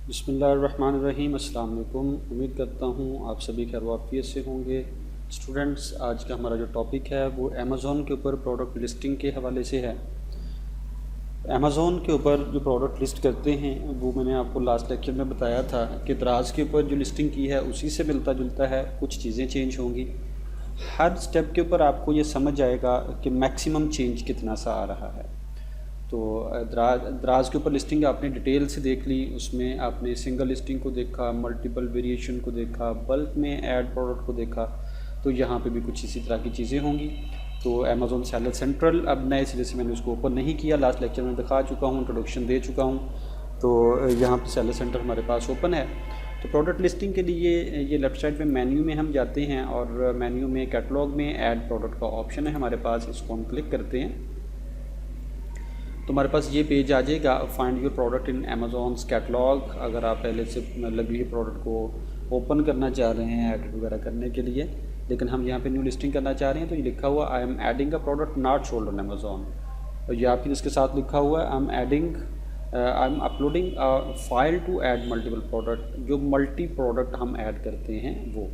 बिस्मिल्लाहिर्रहमानिर्रहीम। अस्सलाम वालेकुम। उम्मीद करता हूँ आप सभी खैर वाफ़ियत से होंगे। स्टूडेंट्स, आज का हमारा जो टॉपिक है वो अमेज़ॉन के ऊपर प्रोडक्ट लिस्टिंग के हवाले से है। अमेज़ॉन के ऊपर जो प्रोडक्ट लिस्ट करते हैं वो मैंने आपको लास्ट लेक्चर में बताया था कि दराज के ऊपर जो लिस्टिंग की है उसी से मिलता जुलता है, कुछ चीज़ें चेंज होंगी। हर स्टेप के ऊपर आपको ये समझ आएगा कि मैक्सिमम चेंज कितना सा आ रहा है। तो दराज के ऊपर लिस्टिंग आपने डिटेल से देख ली, उसमें आपने सिंगल लिस्टिंग को देखा, मल्टीपल वेरिएशन को देखा, बल्क में ऐड प्रोडक्ट को देखा। तो यहाँ पे भी कुछ इसी तरह की चीज़ें होंगी। तो अमेज़ॉन सेलर सेंट्रल अब नए सिरे से मैंने उसको ओपन नहीं किया, लास्ट लेक्चर में दिखा चुका हूँ, इंट्रोडक्शन दे चुका हूँ। तो यहाँ पे सेलर सेंटर हमारे पास ओपन है। तो प्रोडक्ट लिस्टिंग के लिए ये लेफ्ट साइड में मेन्यू में हम जाते हैं और मेन्यू में कैटलॉग में ऐड प्रोडक्ट का ऑप्शन है हमारे पास, इसको हम क्लिक करते हैं तो हमारे पास ये पेज आ जाएगा, find your product in Amazon's catalogue. अगर आप पहले से लगी हुई प्रोडक्ट को ओपन करना चाह रहे हैं एडिट वगैरह करने के लिए, लेकिन हम यहाँ पे न्यू लिस्टिंग करना चाह रहे हैं, तो ये लिखा हुआ I am adding a product not sold on Amazon, या फिर इसके साथ लिखा हुआ है I am uploading file to add multiple product. जो मल्टी प्रोडक्ट हम ऐड करते हैं वो,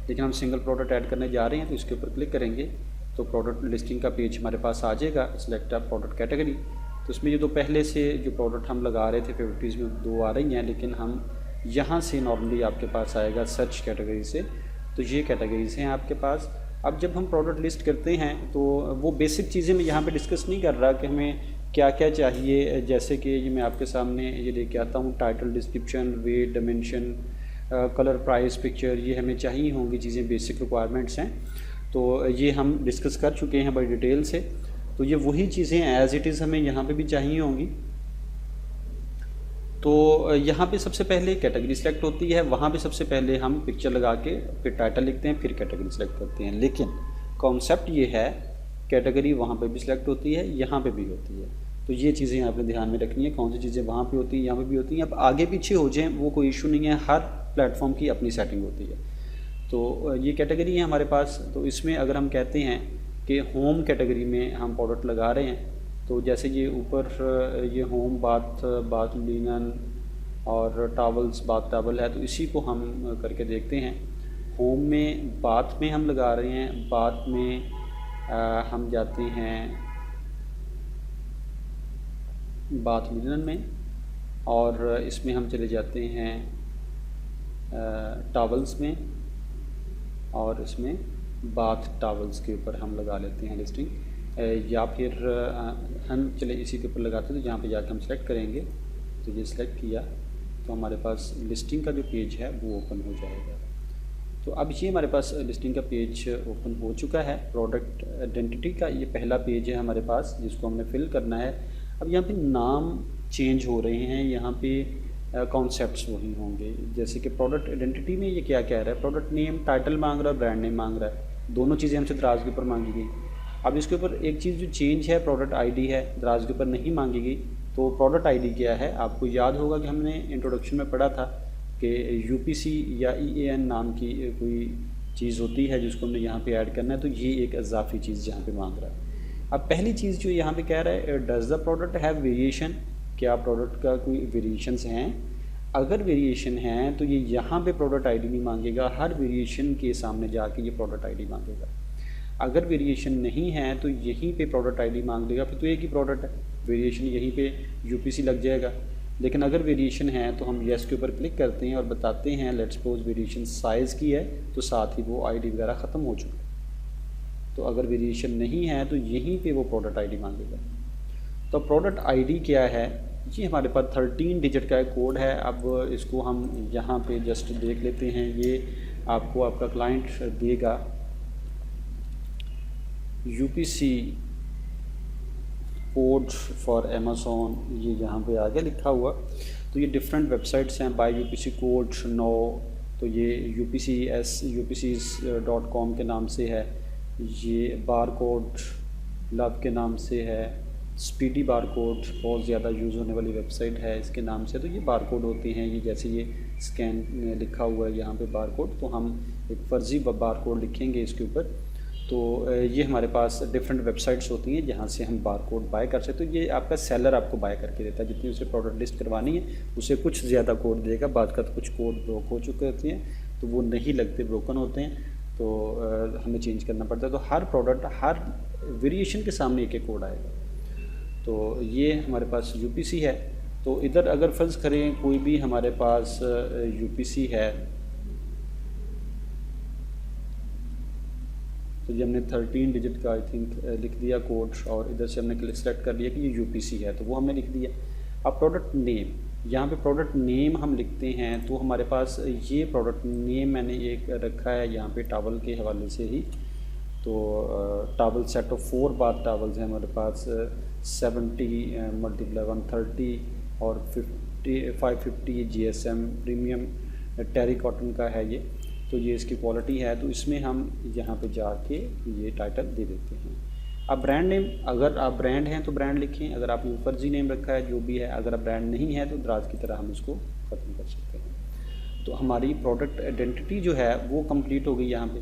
लेकिन हम सिंगल प्रोडक्ट ऐड करने जा रहे हैं, तो इसके ऊपर क्लिक करेंगे तो प्रोडक्ट लिस्टिंग का पेज हमारे पास आ जाएगा। सिलेक्ट अ प्रोडक्ट कैटेगरी, तो इसमें ये दो पहले से जो प्रोडक्ट हम लगा रहे थे फेवरेटीज़ में दो आ रही हैं, लेकिन हम यहाँ से नॉर्मली आपके पास आएगा सर्च कैटेगरी से, तो ये कैटेगरीज हैं आपके पास। अब जब हम प्रोडक्ट लिस्ट करते हैं तो वो बेसिक चीज़ें मैं यहाँ पे डिस्कस नहीं कर रहा कि हमें क्या क्या चाहिए, जैसे कि ये मैं आपके सामने ये लेके आता हूँ, title, description, weight, dimension, colour, price, picture, ये हमें चाहिए होंगी चीज़ें, बेसिक रिक्वायरमेंट्स हैं। तो ये हम डिस्कस कर चुके हैं बड़ी डिटेल से। तो ये वही चीज़ें एज़ इट इज़ हमें यहाँ पे भी चाहिए होंगी। तो यहाँ पे सबसे पहले कैटेगरी सेलेक्ट होती है, वहाँ पे सबसे पहले हम पिक्चर लगा के फिर टाइटल लिखते हैं, फिर कैटेगरी सेलेक्ट करते हैं। लेकिन कॉन्सेप्ट ये है, कैटेगरी वहाँ पे भी सिलेक्ट होती है, यहाँ पे भी होती है। तो ये चीज़ें आपने ध्यान में रखनी है, कौन सी चीज़ें वहाँ पे होती हैं, यहाँ पे भी होती हैं। अब आगे पीछे हो जाएँ वो कोई इशू नहीं है, हर प्लेटफॉर्म की अपनी सेटिंग होती है। तो ये कैटेगरी है हमारे पास। तो इसमें अगर हम कहते हैं कि होम कैटेगरी में हम प्रोडक्ट लगा रहे हैं, तो जैसे ये ऊपर ये होम बाथ लिनन और टावल्स, बाथ टावल है, तो इसी को हम करके देखते हैं। होम में बाथ में हम लगा रहे हैं, बाथ में हम जाते हैं बाथ लिनन में, और इसमें हम चले जाते हैं टावल्स में, और इसमें बाथ टावल्स के ऊपर हम लगा लेते हैं लिस्टिंग। या फिर हम चले इसी के ऊपर लगाते हैं, तो यहाँ पे जाकर हम सेलेक्ट करेंगे, तो ये सिलेक्ट किया तो हमारे पास लिस्टिंग का जो पेज है वो ओपन हो जाएगा। तो अब ये हमारे पास लिस्टिंग का पेज ओपन हो चुका है। प्रोडक्ट आइडेंटिटी का ये पहला पेज है हमारे पास, जिसको हमने फिल करना है। अब यहाँ पे नाम चेंज हो रहे हैं, यहाँ पे कॉन्सेप्ट्स वही होंगे। जैसे कि प्रोडक्ट आइडेंटिटी में ये क्या कह रहा है, प्रोडक्ट नेम, टाइटल मांग रहा है, ब्रांड नेम मांग रहा है, दोनों चीज़ें हमसे दराज के ऊपर मांगी गई। अब इसके ऊपर एक चीज़ जो चेंज है, प्रोडक्ट आईडी है, दराज के ऊपर नहीं मांगी गई। तो प्रोडक्ट आईडी क्या है, आपको याद होगा कि हमने इंट्रोडक्शन में पढ़ा था कि यूपीसी या ईएएन नाम की कोई चीज़ होती है जिसको हमने यहाँ पे ऐड करना है। तो ये एक इजाफी चीज़ यहाँ पे मांग रहा है। अब पहली चीज़ जो यहाँ पे कह रहा है, does the product have variation, क्या प्रोडक्ट का कोई वेरिएशंस हैं। अगर वेरिएशन हैं तो ये यहाँ पे प्रोडक्ट आईडी नहीं मांगेगा, हर वेरिएशन के सामने जाके ये प्रोडक्ट आईडी मांगेगा। अगर वेरिएशन नहीं है तो यहीं पे प्रोडक्ट आईडी मांग लेगा, फिर तो एक ही प्रोडक्ट है, वेरिएशन यहीं पे यूपीसी लग जाएगा। लेकिन अगर वेरिएशन है तो हम येस के ऊपर क्लिक करते हैं और बताते हैं लेट्स सपोज वेरिएशन साइज़ की है, तो साथ ही वो आईडी वगैरह ख़त्म हो चुका है। तो अगर वेरिएशन नहीं है तो यहीं पे वो प्रोडक्ट आईडी मांगेगा। तो प्रोडक्ट आईडी क्या है, ये हमारे पास 13 डिजिट का एक कोड है। अब इसको हम यहाँ पे जस्ट देख लेते हैं, ये आपको आपका क्लाइंट देगा यूपीसी कोड फॉर अमेज़ॉन, ये यहाँ पे आगे लिखा हुआ। तो ये डिफरेंट वेबसाइट्स हैं, बाय यूपीसी कोड नो, तो ये upcs.com के नाम से है, ये बारकोड लव के नाम से है, स्पीडी बारकोड बहुत ज़्यादा यूज़ होने वाली वेबसाइट है इसके नाम से। तो ये बारकोड होते हैं, ये जैसे ये स्कैन लिखा हुआ है यहाँ पे बारकोड, तो हम एक फ़र्ज़ी बारकोड लिखेंगे इसके ऊपर। तो ये हमारे पास डिफरेंट वेबसाइट्स होती हैं जहाँ से हम बारकोड बाय कर सकते हो। ये आपका सेलर आपको बाय करके देता है, जितनी उसे प्रोडक्ट लिस्ट करवानी है उसे कुछ ज़्यादा कोड देगा। बाद का तो कुछ कोड ब्रोक हो चुके होते हैं तो वो नहीं लगते, ब्रोकन होते हैं, तो हमें चेंज करना पड़ता है। तो हर प्रोडक्ट हर वेरिएशन के सामने एक एक कोड आएगा। तो ये हमारे पास यूपीसी है। तो इधर अगर फ़र्ज़ करें कोई भी हमारे पास यूपीसी है, तो ये हमने 13 डिजिट का आई थिंक लिख दिया कोड, और इधर से हमने सेलेक्ट कर लिया कि ये यूपीसी है, तो वो हमने लिख दिया। अब प्रोडक्ट नेम, यहाँ पे प्रोडक्ट नेम हम लिखते हैं, तो हमारे पास ये प्रोडक्ट नेम मैंने एक रखा है यहाँ पे टावल के हवाले से ही। तो towel set of 4 bath towels हैं हमारे पास, 70 × 130 और 550 GSM प्रीमियम टेरी कॉटन का है ये। तो ये इसकी क्वालिटी है। तो इसमें हम यहाँ पे जाके ये टाइटल दे देते हैं। अब ब्रांड नेम, अगर आप ब्रांड हैं तो ब्रांड लिखें, अगर आपने फर्जी नेम रखा है जो भी है, अगर आप ब्रांड नहीं है तो दराज की तरह हम इसको ख़त्म कर सकते हैं। तो हमारी प्रोडक्ट आइडेंटिटी जो है वो कंप्लीट हो गई यहाँ पे।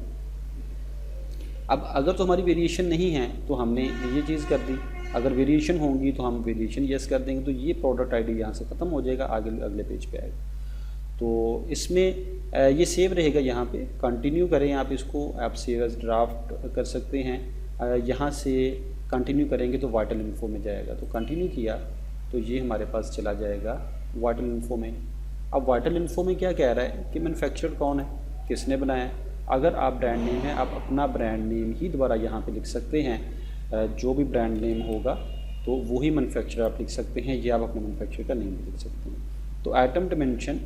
अब अगर तो हमारी वेरिएशन नहीं है तो हमने ये चीज़ कर दी, अगर वेरिएशन होंगी तो हम वेरिएशन यस कर देंगे, तो ये प्रोडक्ट आईडी यहाँ से ख़त्म हो जाएगा, आगे अगले पेज पे आएगा। तो इसमें ये सेव रहेगा, यहाँ पे कंटिन्यू करें आप इसको, आप सेव एज ड्राफ्ट कर सकते हैं। यहाँ से कंटिन्यू करेंगे तो वाइटल इन्फो में जाएगा, तो कंटिन्यू किया तो ये हमारे पास चला जाएगा वाइटल इन्फो में। अब वाइटल इन्फो में क्या कह रहा है कि मैन्युफैक्चरर कौन है, किसने बनाया है। अगर आप ब्रांड नेम है, आप अपना ब्रांड नेम ही दोबारा यहाँ पे लिख सकते हैं। जो भी ब्रांड नेम होगा तो वही मैन्युफैक्चरर आप लिख सकते हैं, या आप अपने मैन्युफैक्चरर का नेम भी लिख सकते हैं। तो आइटम डिमेंशन,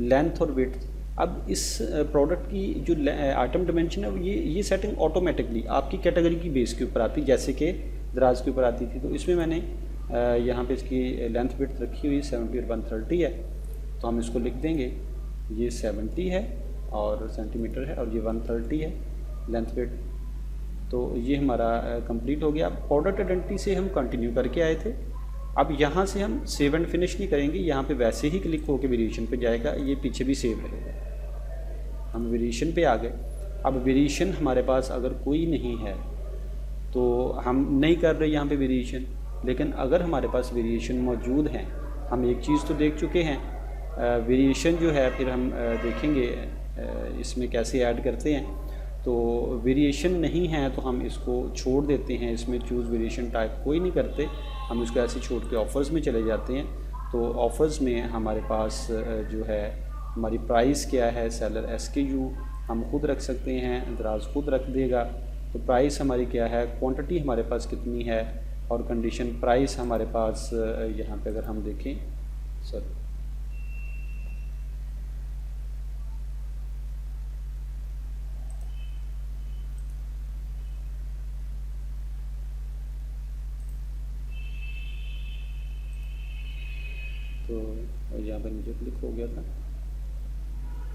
लेंथ और विड्थ, अब इस प्रोडक्ट की जो आइटम डिमेंशन है ये सेटिंग ऑटोमेटिकली आपकी कैटेगरी की बेस के ऊपर आती है, जैसे कि दराज के ऊपर आती थी। तो इसमें मैंने यहाँ पे इसकी लेंथ विड्थ रखी हुई 70 और 130 है, तो हम इसको लिख देंगे, ये 70 है और सेंटीमीटर है, और ये 130 है लेंथ विड्थ। तो ये हमारा कंप्लीट हो गया। प्रोडक्ट आइडेंटिटी से हम कंटिन्यू करके आए थे। अब यहाँ से हम सेव एंड फिनिश नहीं करेंगे, यहाँ पे वैसे ही क्लिक होकर वेरिएशन पे जाएगा, ये पीछे भी सेव रहेगा। हम वेरिएशन पे आ गए। अब वेरिएशन हमारे पास अगर कोई नहीं है तो हम नहीं कर रहे यहाँ पे वेरिएशन, लेकिन अगर हमारे पास वेरिएशन मौजूद हैं, हम एक चीज़ तो देख चुके हैं, वेरिएशन जो है फिर हम देखेंगे इसमें कैसे ऐड करते हैं। तो वेरिएशन नहीं है तो हम इसको छोड़ देते हैं, इसमें चूज़ वेरिएशन टाइप कोई नहीं करते, हम इसको ऐसे छोड़ के ऑफ़र्स में चले जाते हैं। तो ऑफ़र्स में हमारे पास जो है हमारी प्राइस क्या है, सेलर SKU हम खुद रख सकते हैं, दराज खुद रख देगा। तो प्राइस हमारी क्या है, क्वांटिटी हमारे पास कितनी है, और कंडीशन प्राइस हमारे पास यहाँ पे अगर हम देखें सर तो यहाँ पर नीचे क्लिक हो गया था,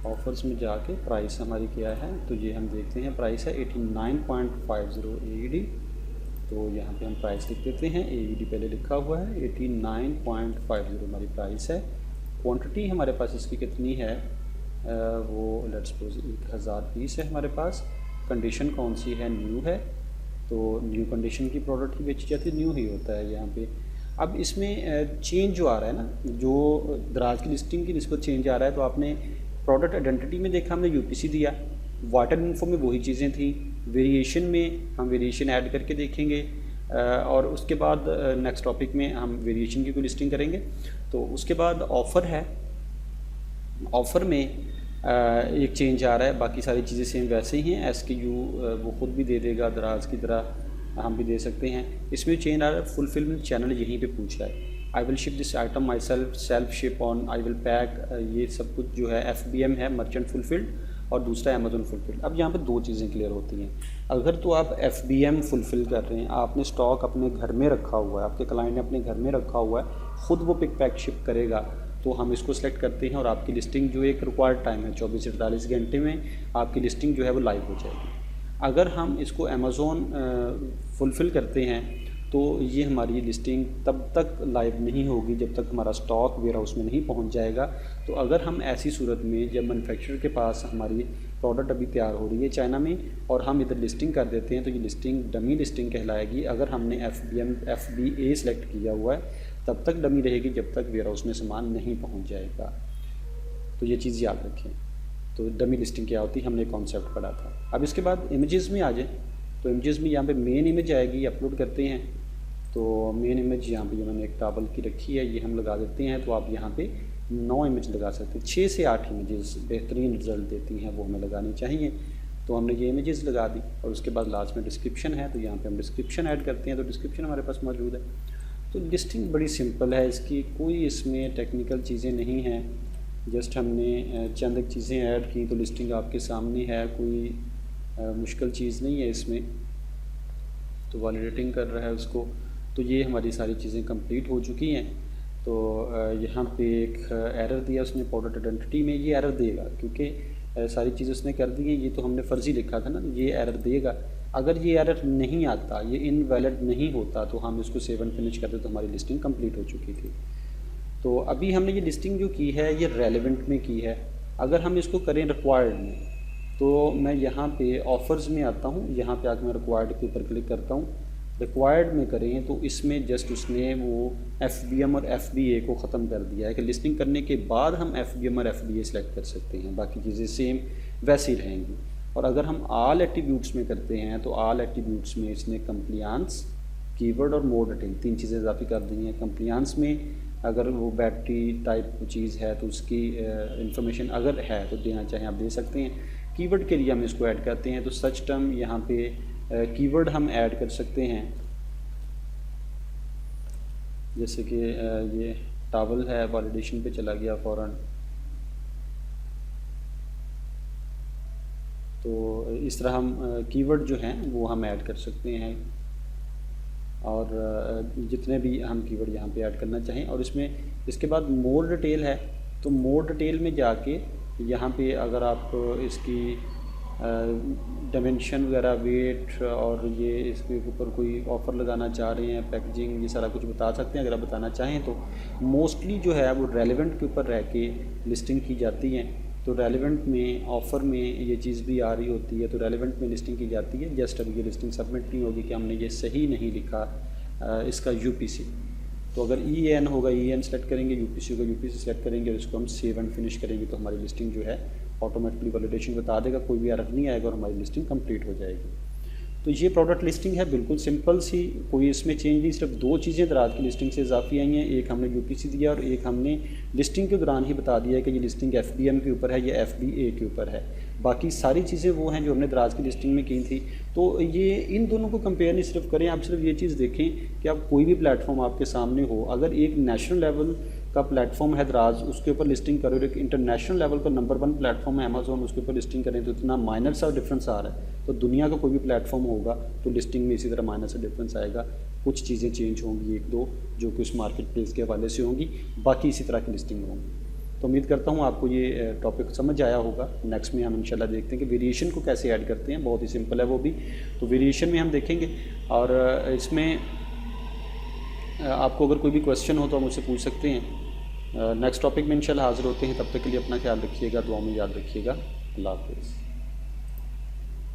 ऑफ़र्स में जाके प्राइस हमारी क्या है, तो ये हम देखते हैं प्राइस है 89.50 AED। तो यहाँ पे हम प्राइस लिख देते हैं, AED पहले लिखा हुआ है, 89.50 हमारी प्राइस है। क्वांटिटी हमारे पास इसकी कितनी है, वो लेट्स सपोज 1000 पीस है हमारे पास। कंडीशन कौन सी है, न्यू है, तो न्यू कंडीशन की प्रोडक्ट ही बेची जाती है, न्यू ही होता है यहाँ पे। अब इसमें चेंज जो आ रहा है ना, जो दराज की लिस्टिंग की निस्बत चेंज आ रहा है, तो आपने प्रोडक्ट आइडेंटिटी में देखा हमने यूपीसी दिया, वाटर इन्फो में वही चीज़ें थी, वेरिएशन में हम वेरिएशन ऐड करके देखेंगे, और उसके बाद नेक्स्ट टॉपिक में हम वेरिएशन की कोई लिस्टिंग करेंगे। तो उसके बाद ऑफ़र है, ऑफ़र में एक चेंज आ रहा है, बाकी सारी चीज़ें सेम वैसे ही हैं। SKU वो खुद भी दे देगा, दराज की तरह हम भी दे सकते हैं। इसमें चेंज आ रहा है, फुलफिलमेंट चैनल यहीं पे पूछ रहा है, I will ship this item my self ship on, I will pack, ये सब कुछ जो है FBM है, मर्चेंट फुलफिल्ड, और दूसरा अमेज़न फुलफिल्ड। अब यहाँ पे दो चीज़ें क्लियर होती हैं। अगर तो आप FBM फुलफ़िल कर रहे हैं, आपने स्टॉक अपने घर में रखा हुआ है, आपके क्लाइंट ने अपने घर में रखा हुआ है, ख़ुद वो पिक पैक शिप करेगा, तो हम इसको सेलेक्ट करते हैं और आपकी लिस्टिंग जो एक रिक्वायर्ड टाइम है 24 से 48 घंटे में आपकी लिस्टिंग जो है वो लाइव हो जाएगी। अगर हम इसको अमेज़ोन फुलफ़िल करते हैं तो ये हमारी लिस्टिंग तब तक लाइव नहीं होगी जब तक हमारा स्टॉक वेयर हाउस में नहीं पहुंच जाएगा। तो अगर हम ऐसी सूरत में जब मैन्युफैक्चरर के पास हमारी प्रोडक्ट अभी तैयार हो रही है चाइना में और हम इधर लिस्टिंग कर देते हैं तो ये लिस्टिंग डमी लिस्टिंग कहलाएगी। अगर हमने FBA सेलेक्ट किया हुआ है तब तक डमी रहेगी जब तक वेयर हाउस में सामान नहीं पहुँच जाएगा। तो ये चीज़ याद रखें। तो डमी लिस्टिंग क्या होती है हमने कॉन्सेप्ट पढ़ा था। अब इसके बाद इमेजेस में आ जाए तो इमेजेस में यहाँ पे मेन इमेज आएगी, अपलोड करते हैं तो मेन इमेज यहाँ पे मैंने एक टावल की रखी है, ये हम लगा देते हैं। तो आप यहाँ पे 9 इमेज लगा सकते हैं, 6 से 8 इमेजेस बेहतरीन रिजल्ट देती हैं वो हमें लगानी चाहिए। तो हमने ये इमेजेस लगा दी और उसके बाद लास्ट में डिस्क्रिप्शन है तो यहाँ पे हम डिस्क्रिप्शन ऐड करते हैं। तो डिस्क्रिप्शन हमारे पास मौजूद है। तो लिस्टिंग बड़ी सिंपल है, इसकी कोई इसमें टेक्निकल चीज़ें नहीं हैं, जस्ट हमने चंद एक चीज़ें ऐड की तो लिस्टिंग आपके सामने है, कोई मुश्किल चीज़ नहीं है इसमें। तो वैलिडेटिंग कर रहा है उसको। तो ये हमारी सारी चीज़ें कंप्लीट हो चुकी हैं। तो यहाँ पे एक एरर दिया उसने प्रोडक्ट आइडेंटिटी में, ये एरर देगा क्योंकि सारी चीज़ उसने कर दी है, ये तो हमने फ़र्ज़ी लिखा था ना, ये एरर देगा। अगर ये एरर नहीं आता, ये इनवैलिड नहीं होता तो हम इसको सेव एंड फिनिश करते तो हमारी लिस्टिंग कंप्लीट हो चुकी थी। तो अभी हमने ये लिस्टिंग जो की है ये रेलेवेंट में की है। अगर हम इसको करें रिक्वायर्ड में तो मैं यहाँ पे ऑफ़र्स में आता हूँ, यहाँ पे आकर मैं रिक्वायर्ड के ऊपर क्लिक करता हूँ। रिक्वायर्ड में करें तो इसमें जस्ट उसने वो FBM और FBA को ख़त्म कर दिया है कि लिस्टिंग करने के बाद हम FBM और FBA सेलेक्ट कर सकते हैं, बाकी चीज़ें सेम वैसे ही रहेंगी। और अगर हम आल एट्रीब्यूट्स में करते हैं तो आल एट्रीब्यूट्स में इसने कंप्लायंस, कीवर्ड और मोड डिटेल 3 चीज़ें इजाफी कर दी हैं। कंप्लायंस में अगर वो बैटरी टाइप चीज़ है तो उसकी इंफॉर्मेशन अगर है तो देना चाहें आप दे सकते हैं। कीवर्ड के लिए हम इसको ऐड करते हैं तो सर्च टर्म यहाँ पे कीवर्ड हम ऐड कर सकते हैं, जैसे कि ये टावल है, वैलिडेशन पे चला गया फ़ौरन। तो इस तरह हम कीवर्ड जो हैं वो हम ऐड कर सकते हैं और जितने भी हम कीवर्ड यहाँ पे ऐड करना चाहें। और इसमें इसके बाद मोर डिटेल है तो मोर डिटेल में जाके यहाँ पे अगर आप इसकी डायमेंशन वगैरह, वेट और ये इसके ऊपर कोई ऑफ़र लगाना चाह रहे हैं, पैकेजिंग, ये सारा कुछ बता सकते हैं अगर आप बताना चाहें तो। मोस्टली जो है वो रेलेवेंट के ऊपर रह के लिस्टिंग की जाती हैं। तो रेलेवेंट में ऑफ़र में ये चीज़ भी आ रही होती है तो रेलेवेंट में लिस्टिंग की जाती है। जस्ट अब ये लिस्टिंग सबमिट नहीं होगी कि हमने ये सही नहीं लिखा इसका UPC। तो अगर EN होगा EN सेलेक्ट करेंगे, UPC होगा UPC सेलेक्ट करेंगे और इसको हम सेव एंड फिनिश करेंगे तो हमारी लिस्टिंग जो है ऑटोमेटिकली वैलिडेशन बता देगा, कोई भी एरर नहीं आएगा और हमारी लिस्टिंग कंप्लीट हो जाएगी। तो ये प्रोडक्ट लिस्टिंग है, बिल्कुल सिंपल सी, कोई इसमें चेंज नहीं। सिर्फ 2 चीज़ें दराज की लिस्टिंग से इजाफी आई हैं, एक हमने UPC दिया और एक हमने लिस्टिंग के दौरान ही बता दिया है कि ये लिस्टिंग FBM के ऊपर है या FBA के ऊपर है। बाकी सारी चीज़ें वो हैं जो हमने दराज की लिस्टिंग में की थी। तो ये इन दोनों को कंपेयर नहीं सिर्फ करें, आप सिर्फ ये चीज़ देखें कि आप कोई भी प्लेटफॉर्म आपके सामने हो, अगर एक नेशनल लेवल का प्लेटफॉर्म है दराज, उसके ऊपर लिस्टिंग करो, एक इंटरनेशनल लेवल का नंबर 1 प्लेटफॉर्म है अमेज़ॉन, उसके ऊपर लिस्टिंग करें तो इतना माइनर सा डिफरेंस आ रहा है। तो दुनिया का कोई भी प्लेटफॉर्म होगा तो लिस्टिंग में इसी तरह माइनर सा डिफरेंस आएगा। कुछ चीज़ें चेंज होंगी 1-2 जो कि उस मार्केट प्लेस के हवाले से होंगी, बाकी इसी तरह की लिस्टिंग होंगी। तो उम्मीद करता हूँ आपको ये टॉपिक समझ आया होगा। नेक्स्ट में हम इंशाल्लाह देखते हैं कि वेरिएशन को कैसे ऐड करते हैं, बहुत ही सिंपल है वो भी। तो वेरिएशन में हम देखेंगे और इसमें आपको अगर कोई भी क्वेश्चन हो तो आप मुझसे पूछ सकते हैं। नेक्स्ट टॉपिक में इंशाल्लाह हाज़िर होते हैं, तब तक के लिए अपना ख्याल रखिएगा, दुआ में याद रखिएगा। अल्लाह हाफ़िज़।